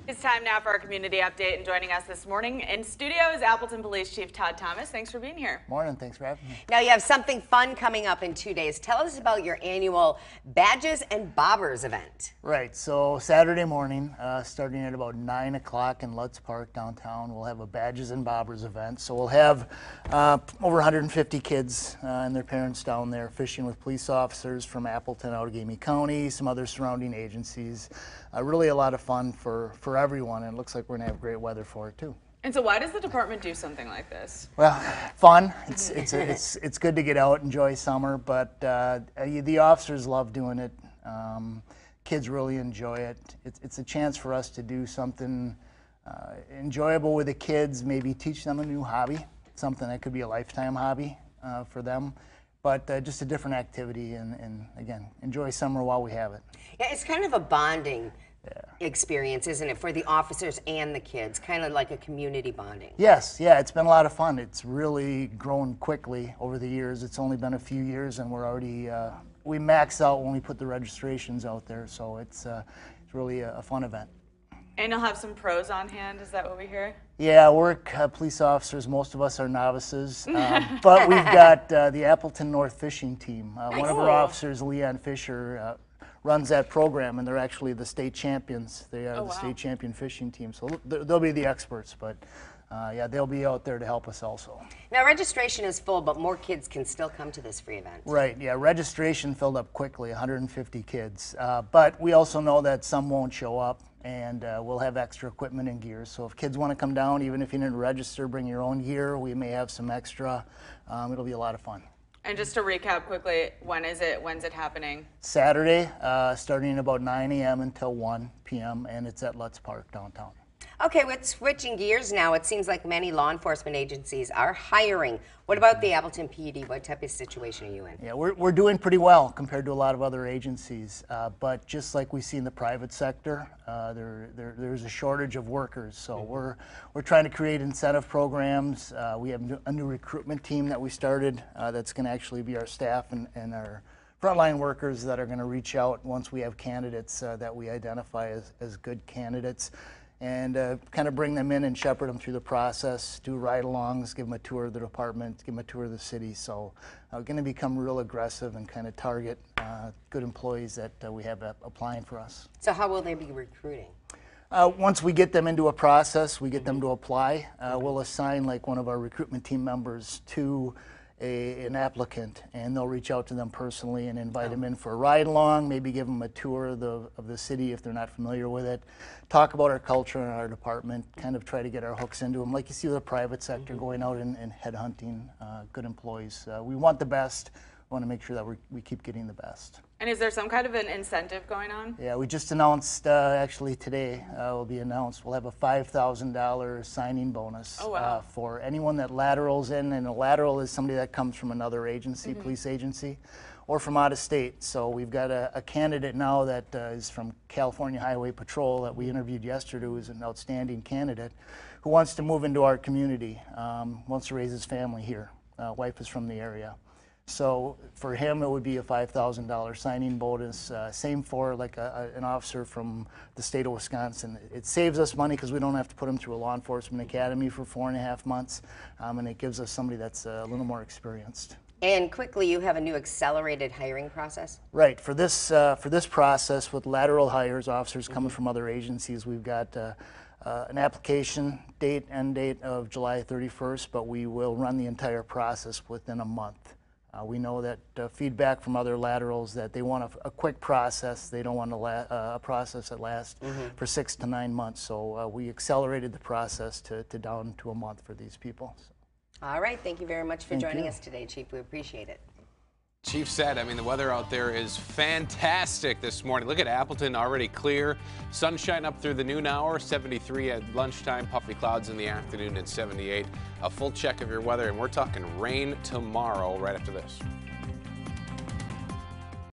It's time now for our community update, and joining us this morning in studio is Appleton Police Chief Todd Thomas. Thanks for being here. Morning, thanks for having me. Now you have something fun coming up in 2 days. Tell us about your annual Badges and Bobbers event. Right, so Saturday morning, starting at about 9 o'clock in Lutz Park downtown, we'll have a Badges and Bobbers event. So we'll have over 150 kids and their parents down there fishing with police officers from Appleton, Outagamie County, some other surrounding agencies. Really a lot of fun for everyone, and it looks like we're going to have great weather for it too. And so why does the department do something like this? Well, fun. It's good to get out, enjoy summer, but the officers love doing it. Kids really enjoy it. It's a chance for us to do something enjoyable with the kids, maybe teach them a new hobby, something that could be a lifetime hobby for them. But just a different activity, and again, enjoy summer while we have it. Yeah, it's kind of a bonding experience, isn't it, for the officers and the kids, kind of like a community bonding. Yes, yeah, it's been a lot of fun. It's really grown quickly over the years. It's only been a few years, and we're already, we max out when we put the registrations out there, so it's really a fun event. And you'll have some pros on hand, is that what we hear? Yeah, we're police officers. Most of us are novices, but we've got the Appleton North Fishing Team. One of our officers, Leon Fisher, runs that program, and they're actually the state champions. They are the state champion fishing team, so they'll be the experts, but yeah, they'll be out there to help us also. Now, registration is full, but more kids can still come to this free event. Right, yeah, registration filled up quickly, 150 kids, but we also know that some won't show up, and we'll have extra equipment and gear. So if kids want to come down, even if you didn't register, bring your own gear. We may have some extra. It'll be a lot of fun. And just to recap quickly, when's it happening? Saturday, starting about 9 a.m. until 1 p.m., and it's at Lutz Park downtown. Okay, with switching gears now, it seems like many law enforcement agencies are hiring. What about the Appleton PD? What type of situation are you in? Yeah, we're doing pretty well compared to a lot of other agencies, but just like we see in the private sector, there's a shortage of workers. So we're trying to create incentive programs. We have a new recruitment team that we started that's going to actually be our staff and our frontline workers that are going to reach out once we have candidates that we identify as good candidates, and kind of bring them in and shepherd them through the process, do ride-alongs, give them a tour of the department, give them a tour of the city. So we're going to become real aggressive and kind of target good employees that we have applying for us. So how will they be recruiting? Once we get them into a process, we get them to apply, we'll assign like one of our recruitment team members to an applicant, and they'll reach out to them personally and invite them in for a ride-along, maybe give them a tour of the city if they're not familiar with it, talk about our culture and our department, kind of try to get our hooks into them, like you see with the private sector, going out and headhunting good employees. We want the best. We want to make sure that we keep getting the best. And is there some kind of an incentive going on? Yeah, we just announced, actually today will be announced, we'll have a $5,000 signing bonus for anyone that laterals in, and a lateral is somebody that comes from another agency, police agency, or from out of state. So we've got a candidate now that is from California Highway Patrol that we interviewed yesterday, who is an outstanding candidate, who wants to move into our community, wants to raise his family here. Wife is from the area. So for him, it would be a $5,000 signing bonus. Same for like an officer from the state of Wisconsin. It saves us money because we don't have to put him through a law enforcement academy for 4.5 months, and it gives us somebody that's a little more experienced. And quickly, you have a new accelerated hiring process? Right. For this process with lateral hires, officers coming from other agencies, we've got an application end date of July 31st, but we will run the entire process within a month. We know that feedback from other laterals that they want a quick process. They don't want a process that lasts for 6 to 9 months. So we accelerated the process to down to a month for these people. So. All right. Thank you very much for joining us today, Chief. We appreciate it. Chief said, I mean, the weather out there is fantastic this morning. Look at Appleton, already clear. Sunshine up through the noon hour, 73 at lunchtime, puffy clouds in the afternoon at 78. A full check of your weather, and we're talking rain tomorrow right after this.